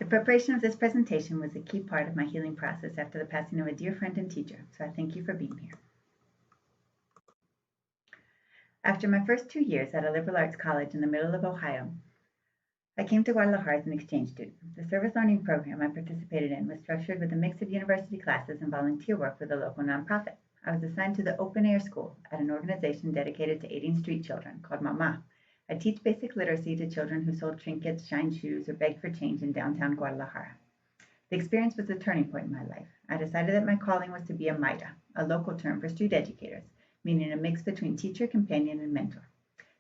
preparation of this presentation was a key part of my healing process after the passing of a dear friend and teacher, so I thank you for being here. After my first 2 years at a liberal arts college in the middle of Ohio, I came to Guadalajara as an exchange student. The service learning program I participated in was structured with a mix of university classes and volunteer work with a local nonprofit. I was assigned to the open air school at an organization dedicated to aiding street children called Mama. I teach basic literacy to children who sold trinkets, shined shoes, or begged for change in downtown Guadalajara. The experience was a turning point in my life. I decided that my calling was to be a maira, a local term for street educators, meaning a mix between teacher, companion, and mentor.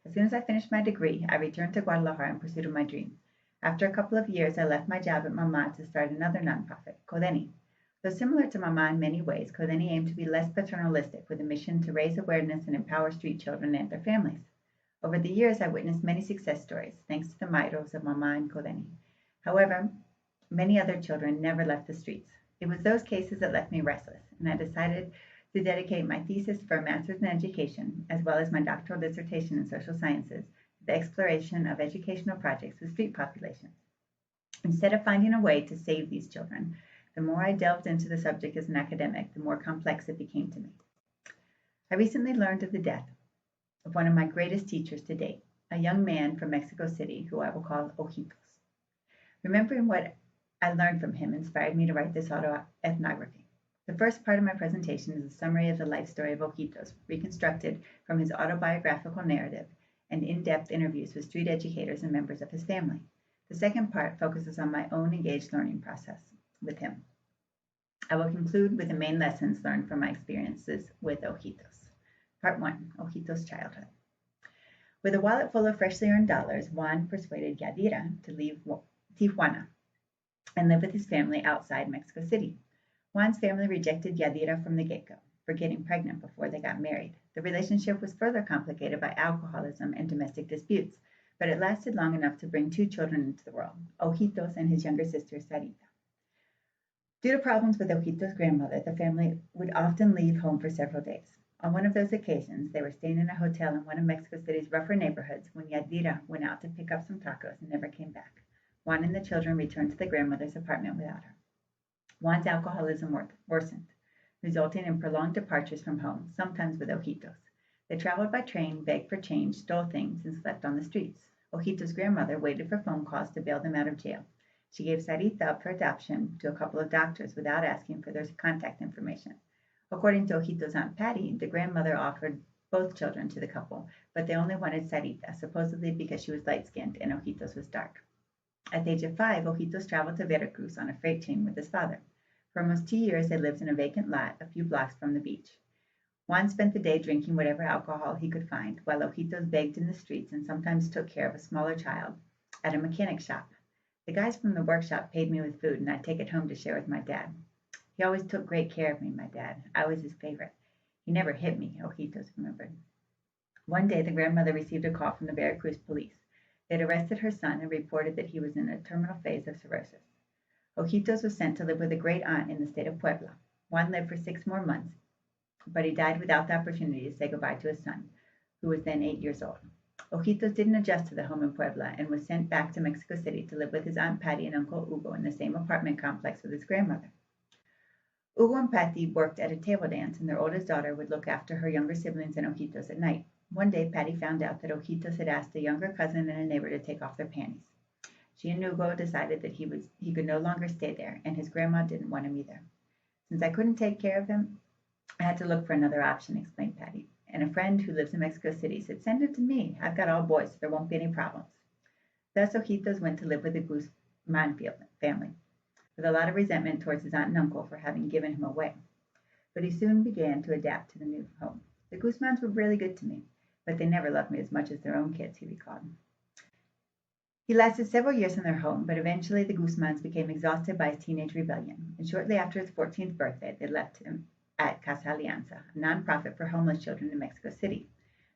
As soon as I finished my degree, I returned to Guadalajara in pursuit of my dream. After a couple of years, I left my job at Mama to start another nonprofit, Codeni. Though similar to Mama in many ways, Codeni aimed to be less paternalistic with a mission to raise awareness and empower street children and their families. Over the years, I witnessed many success stories, thanks to the mairos of Mama and Codeni. However, many other children never left the streets. It was those cases that left me restless, and I decided to dedicate my thesis for a master's in education, as well as my doctoral dissertation in social sciences, to the exploration of educational projects with street populations. Instead of finding a way to save these children, the more I delved into the subject as an academic, the more complex it became to me. I recently learned of the death of one of my greatest teachers to date, a young man from Mexico City who I will call Ojitos. Remembering what I learned from him inspired me to write this ethnography. The first part of my presentation is a summary of the life story of Ojitos, reconstructed from his autobiographical narrative and in-depth interviews with street educators and members of his family. The second part focuses on my own engaged learning process with him. I will conclude with the main lessons learned from my experiences with Ojitos. Part 1, Ojitos' childhood. With a wallet full of freshly earned dollars, Juan persuaded Yadira to leave Tijuana and live with his family outside Mexico City. Juan's family rejected Yadira from the get-go for getting pregnant before they got married. The relationship was further complicated by alcoholism and domestic disputes, but it lasted long enough to bring 2 children into the world, Ojitos and his younger sister, Sarita. Due to problems with Ojitos' grandmother, the family would often leave home for several days. On one of those occasions, they were staying in a hotel in one of Mexico City's rougher neighborhoods when Yadira went out to pick up some tacos and never came back. Juan and the children returned to the grandmother's apartment without her. Juan's alcoholism worsened, resulting in prolonged departures from home, sometimes with Ojitos. They traveled by train, begged for change, stole things, and slept on the streets. Ojitos' grandmother waited for phone calls to bail them out of jail. She gave Sarita up for adoption to a couple of doctors without asking for their contact information. According to Ojitos' Aunt Patty, the grandmother offered both children to the couple, but they only wanted Sarita, supposedly because she was light-skinned and Ojitos was dark. At the age of 5, Ojitos traveled to Veracruz on a freight train with his father. For almost 2 years, they lived in a vacant lot a few blocks from the beach. Juan spent the day drinking whatever alcohol he could find, while Ojitos begged in the streets and sometimes took care of a smaller child at a mechanic shop. The guys from the workshop paid me with food, and I'd take it home to share with my dad. He always took great care of me, my dad. I was his favorite. He never hit me, Ojitos remembered. One day, the grandmother received a call from the Veracruz police. They had arrested her son and reported that he was in a terminal phase of cirrhosis. Ojitos was sent to live with a great aunt in the state of Puebla. Juan lived for 6 more months, but he died without the opportunity to say goodbye to his son, who was then 8 years old. Ojitos didn't adjust to the home in Puebla and was sent back to Mexico City to live with his Aunt Patty and Uncle Hugo in the same apartment complex with his grandmother. Hugo and Patty worked at a table dance, and their oldest daughter would look after her younger siblings and Ojitos at night. One day, Patty found out that Ojitos had asked a younger cousin and a neighbor to take off their panties. She and Hugo decided that he could no longer stay there, and his grandma didn't want him either. Since I couldn't take care of him, I had to look for another option, explained Patty. And a friend who lives in Mexico City said, "Send him to me. I've got all boys, so there won't be any problems." Thus, Ojitos went to live with the Guzman family, with a lot of resentment towards his aunt and uncle for having given him away. But he soon began to adapt to the new home. "The Guzmans were really good to me, but they never loved me as much as their own kids," he recalled. He lasted several years in their home, but eventually the Guzmans became exhausted by his teenage rebellion, and shortly after his 14th birthday, they left him at Casa Alianza, a nonprofit for homeless children in Mexico City.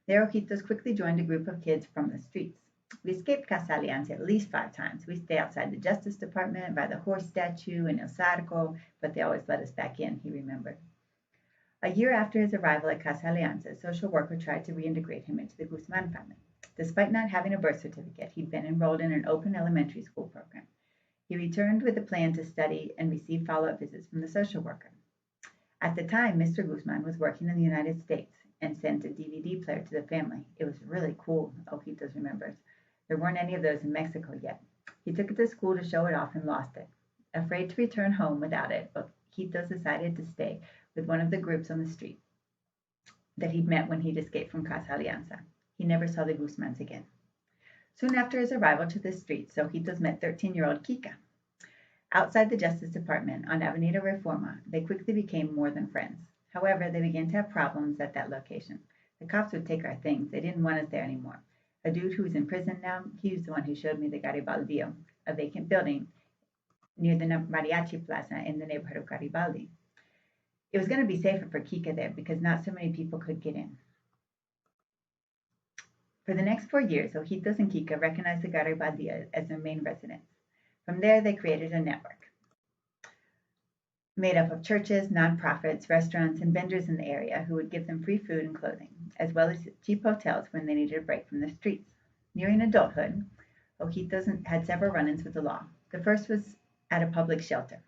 There, Ojitos quickly joined a group of kids from the streets. "We escaped Casa Alianza at least 5 times. We stay outside the Justice Department, by the horse statue, and El Zarco, but they always let us back in," he remembered. A year after his arrival at Casa Alianza, a social worker tried to reintegrate him into the Guzman family. Despite not having a birth certificate, he'd been enrolled in an open elementary school program. He returned with a plan to study and receive follow-up visits from the social worker. At the time, Mr. Guzman was working in the United States and sent a DVD player to the family. It was really cool, Ojitos remembers. There weren't any of those in Mexico yet. He took it to school to show it off and lost it. Afraid to return home without it, Ojitos decided to stay with one of the groups on the street that he'd met when he'd escaped from Casa Alianza. He never saw the Guzmans again. Soon after his arrival to the streets, Ojitos met 13-year-old Kika. Outside the Justice Department on Avenida Reforma, they quickly became more than friends. However, they began to have problems at that location. The cops would take our things. They didn't want us there anymore. A dude who's in prison now, he was the one who showed me the Garibaldi, a vacant building near the Mariachi Plaza in the neighborhood of Garibaldi. It was going to be safer for Kika there because not so many people could get in. For the next 4 years, Ojitos and Kika recognized the Garibaldi as their main residence. From there, they created a network made up of churches, nonprofits, restaurants, and vendors in the area who would give them free food and clothing, as well as cheap hotels when they needed a break from the streets. Nearing adulthood, Ojitos had several run-ins with the law. The first was at a public shelter.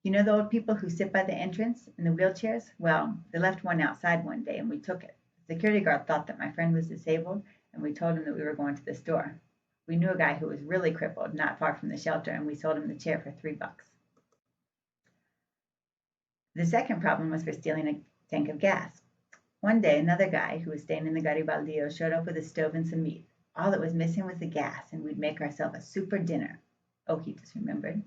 You know the old people who sit by the entrance in the wheelchairs? Well, they left one outside one day and we took it. The security guard thought that my friend was disabled and we told him that we were going to the store. We knew a guy who was really crippled, not far from the shelter, and we sold him the chair for $3. The second problem was for stealing a tank of gas. One day, another guy who was staying in the Garibaldi showed up with a stove and some meat. All that was missing was the gas, and we'd make ourselves a super dinner. Ojitos remembered.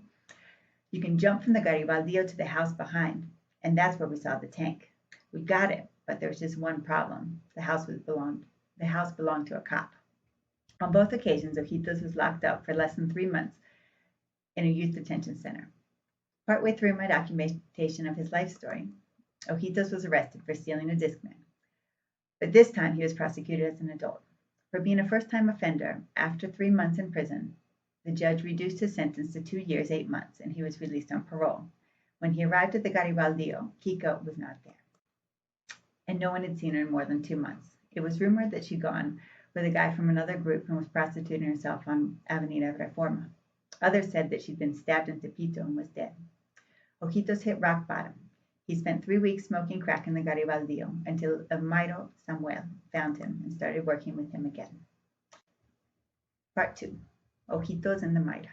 You can jump from the Garibaldi to the house behind, and that's where we saw the tank. We got it, but there was just one problem. The house belonged to a cop. On both occasions, Ojitos was locked up for less than 3 months in a youth detention center. Partway through my documentation of his life story, Ojitos was arrested for stealing a discman. But this time he was prosecuted as an adult. For being a first-time offender, after 3 months in prison, the judge reduced his sentence to 2 years, 8 months, and he was released on parole. When he arrived at the Garibaldi, Kika was not there, and no one had seen her in more than 2 months. It was rumored that she'd gone with a guy from another group and was prostituting herself on Avenida Reforma. Others said that she'd been stabbed in Tepito and was dead. Ojitos hit rock bottom. He spent 3 weeks smoking crack in the Garibaldi until Mairo Samuel found him and started working with him again. Part 2. Ojitos and the maira.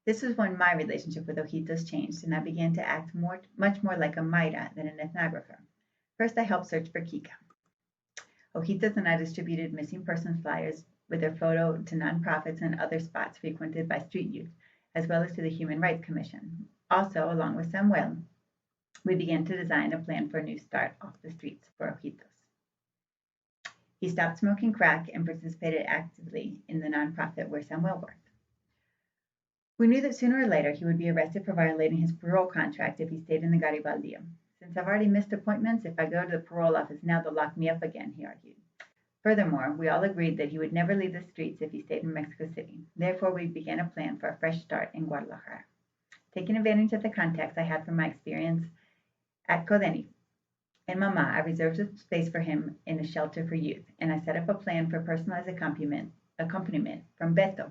This was when my relationship with Ojitos changed and I began to act much more like a maira than an ethnographer. First, I helped search for Kika. Ojitos and I distributed missing persons flyers with their photo to nonprofits and other spots frequented by street youth, as well as to the Human Rights Commission. Also, along with Samuel, we began to design a plan for a new start off the streets for Ojitos. He stopped smoking crack and participated actively in the nonprofit where Samuel worked. We knew that sooner or later he would be arrested for violating his parole contract if he stayed in the Garibaldi. Since I've already missed appointments, if I go to the parole office now, they'll lock me up again, he argued. Furthermore, we all agreed that he would never leave the streets if he stayed in Mexico City. Therefore, we began a plan for a fresh start in Guadalajara. Taking advantage of the contacts I had from my experience at Codeni and Mama, I reserved a space for him in a shelter for youth, and I set up a plan for personalized accompaniment from Beto,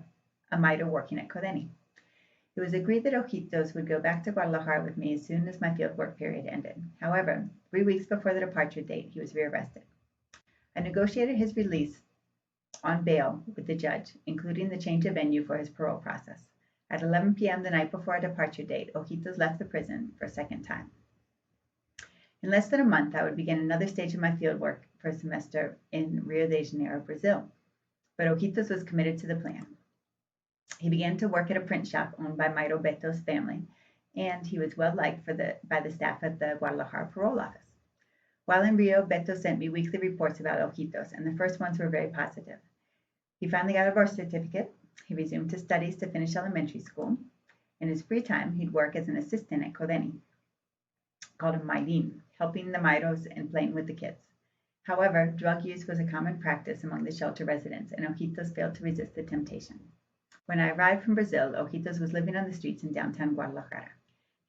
a maira working at Codeni. It was agreed that Ojitos would go back to Guadalajara with me as soon as my fieldwork period ended. However, 3 weeks before the departure date, he was rearrested. I negotiated his release on bail with the judge, including the change of venue for his parole process. At 11 p.m. the night before our departure date, Ojitos left the prison for a second time. In less than a month, I would begin another stage of my fieldwork for a semester in Rio de Janeiro, Brazil. But Ojitos was committed to the plan. He began to work at a print shop owned by Mairo Beto's family, and he was well liked by the staff at the Guadalajara parole office. While in Rio, Beto sent me weekly reports about Ojitos, and the first ones were very positive. He finally got a birth certificate. He resumed his studies to finish elementary school. In his free time, he'd work as an assistant at Codeni, called a Mairin, helping the Mairos and playing with the kids. However, drug use was a common practice among the shelter residents, and Ojitos failed to resist the temptation. When I arrived from Brazil, Ojitos was living on the streets in downtown Guadalajara.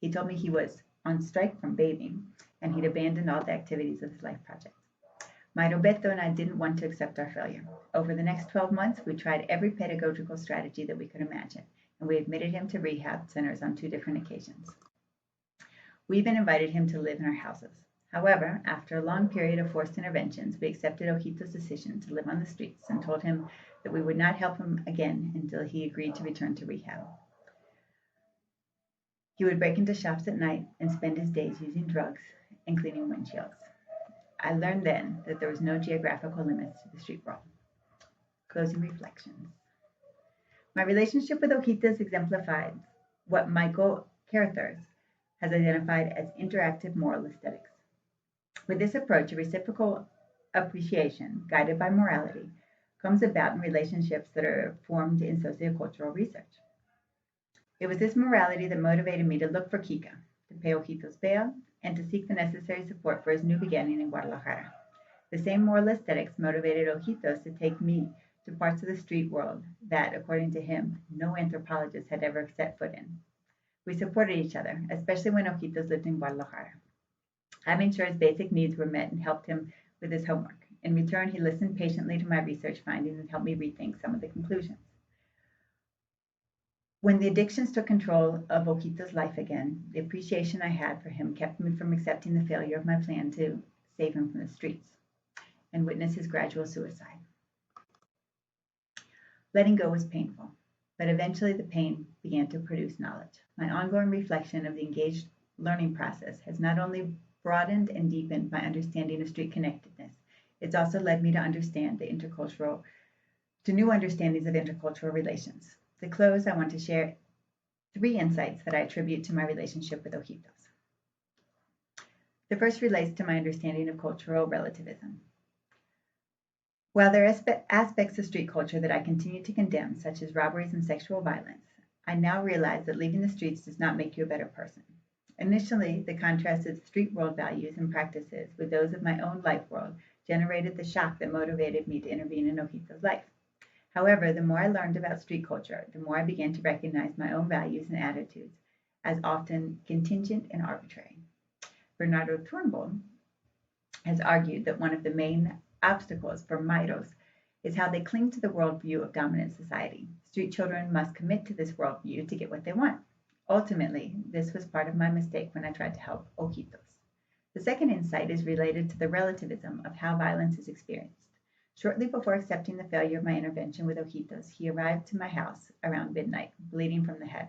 He told me he was on strike from bathing, and he'd abandoned all the activities of his life project. Mairo Beto and I didn't want to accept our failure. Over the next 12 months, we tried every pedagogical strategy that we could imagine, and we admitted him to rehab centers on 2 different occasions. We even invited him to live in our houses. However, after a long period of forced interventions, we accepted Ojitos' decision to live on the streets and told him that we would not help him again until he agreed to return to rehab. He would break into shops at night and spend his days using drugs and cleaning windshields. I learned then that there was no geographical limits to the street world. Closing reflections. My relationship with Ojitos exemplified what Michael Carrithers has identified as interactive moral aesthetics. With this approach, a reciprocal appreciation, guided by morality, comes about in relationships that are formed in sociocultural research. It was this morality that motivated me to look for Kika, to pay Ojitos bail, and to seek the necessary support for his new beginning in Guadalajara. The same moral aesthetics motivated Ojitos to take me to parts of the street world that, according to him, no anthropologist had ever set foot in. We supported each other, especially when Ojitos lived in Guadalajara. I made sure his basic needs were met and helped him with his homework. In return, he listened patiently to my research findings and helped me rethink some of the conclusions. When the addictions took control of Ojitos' life again, the appreciation I had for him kept me from accepting the failure of my plan to save him from the streets and witness his gradual suicide. Letting go was painful, but eventually the pain began to produce knowledge. My ongoing reflection of the engaged learning process has not only broadened and deepened my understanding of street connectedness, it's also led me to understand new understandings of intercultural relations. To close, I want to share 3 insights that I attribute to my relationship with Ojitos. The first relates to my understanding of cultural relativism. While there are aspects of street culture that I continue to condemn, such as robberies and sexual violence, I now realize that leaving the streets does not make you a better person. Initially, the contrast of street world values and practices with those of my own life world generated the shock that motivated me to intervene in Ojitos' life. However, the more I learned about street culture, the more I began to recognize my own values and attitudes as often contingent and arbitrary. Bernardo Turnbull has argued that one of the main obstacles for mairos is how they cling to the worldview of dominant society. Street children must commit to this worldview to get what they want. Ultimately, this was part of my mistake when I tried to help Ojitos. The second insight is related to the relativism of how violence is experienced. Shortly before accepting the failure of my intervention with Ojitos, he arrived to my house around midnight, bleeding from the head.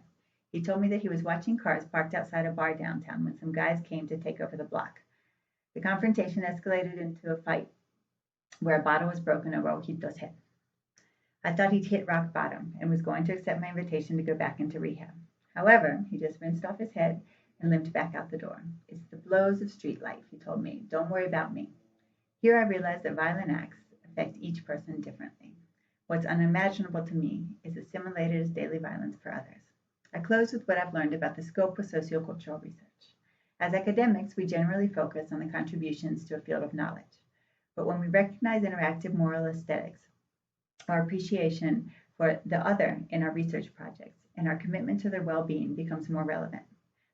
He told me that he was watching cars parked outside a bar downtown when some guys came to take over the block. The confrontation escalated into a fight where a bottle was broken over Ojitos' head. I thought he'd hit rock bottom and was going to accept my invitation to go back into rehab. However, he just rinsed off his head and limped back out the door. It's the blows of street life, he told me. Don't worry about me. Here I realized that violent acts affect each person differently. What's unimaginable to me is assimilated as daily violence for others. I close with what I've learned about the scope of sociocultural research. As academics, we generally focus on the contributions to a field of knowledge. But when we recognize interactive moral aesthetics, our appreciation for the other in our research projects and our commitment to their well-being becomes more relevant.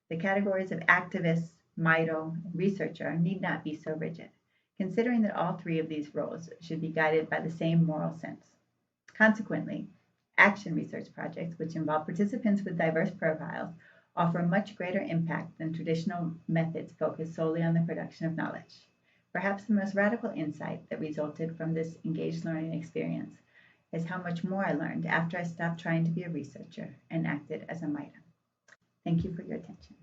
The categories of activist, mairo, and researcher need not be so rigid, considering that all 3 of these roles should be guided by the same moral sense. Consequently, action research projects, which involve participants with diverse profiles, offer a much greater impact than traditional methods focused solely on the production of knowledge. Perhaps the most radical insight that resulted from this engaged learning experience is how much more I learned after I stopped trying to be a researcher and acted as a maira. Thank you for your attention.